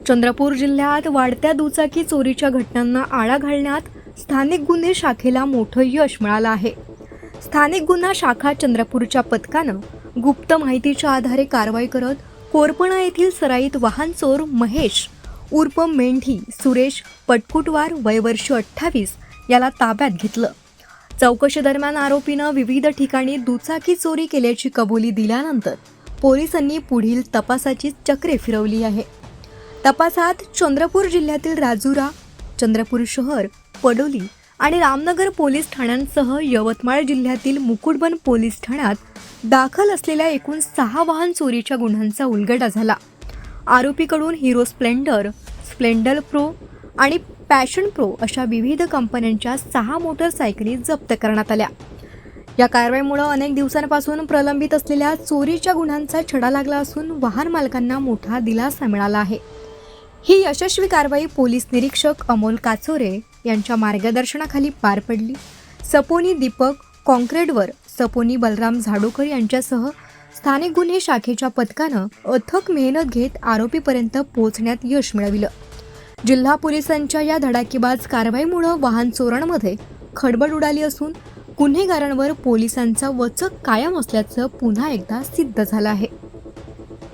चंद्रपूर जिल्ह्यात वाढत्या दुचाकी चोरीच्या घटनांना आळा घालण्यात स्थानिक गुन्हे शाखेला मोठं यश मिळालं आहे. स्थानिक गुन्हा शाखा चंद्रपूरच्या पथकानं गुप्त माहितीच्या आधारे कारवाई करत कोरपणा येथील सराईत वाहन चोर महेश उर्फ मेंढी सुरेश पटकुटवार वय वर्ष 28 याला ताब्यात घेतलं. चौकशी दरम्यान आरोपीनं विविध ठिकाणी दुचाकी चोरी केल्याची कबुली दिल्यानंतर पोलिसांनी पुढील तपासाची चक्रे फिरवली आहे. तपासात चंद्रपूर जिल्ह्यातील राजुरा, चंद्रपूर शहर, पडोली आणि रामनगर पोलीस ठाण्यांसह यवतमाळ जिल्ह्यातील मुकुटबन पोलीस ठाण्यात दाखल असलेल्या एकूण 6 वाहन चोरीच्या गुन्ह्यांचा उलगडा झाला. आरोपीकडून हिरो स्प्लेंडर, स्प्लेंडर प्रो आणि पॅशन प्रो अशा विविध कंपन्यांच्या 6 मोटरसायकली जप्त करण्यात आल्या. या कारवाईमुळे अनेक दिवसांपासून प्रलंबित असलेल्या चोरीच्या गुन्ह्यांचा छडा लागला असून वाहन मालकांना मोठा दिलासा मिळाला आहे. ही यशस्वी कारवाई पोलीस निरीक्षक अमोल काचोरे यांच्या मार्गदर्शनाखाली पार पडली. सपोनी दीपक कॉन्क्रेटवर सपोनी बलराम झाडोकर यांच्यासह स्थानिक गुन्हे शाखेच्या पथकानं अथक मेहनत घेत आरोपीपर्यंत पोहोचण्यात यश मिळविलं. जिल्हा पोलिसांच्या या धडाकेबाज कारवाईमुळे वाहन चोरांमध्ये खळबळ उडाली असून गुन्हेगारांवर पोलिसांचा वचक कायम असल्याचं पुन्हा एकदा सिद्ध झालं आहे.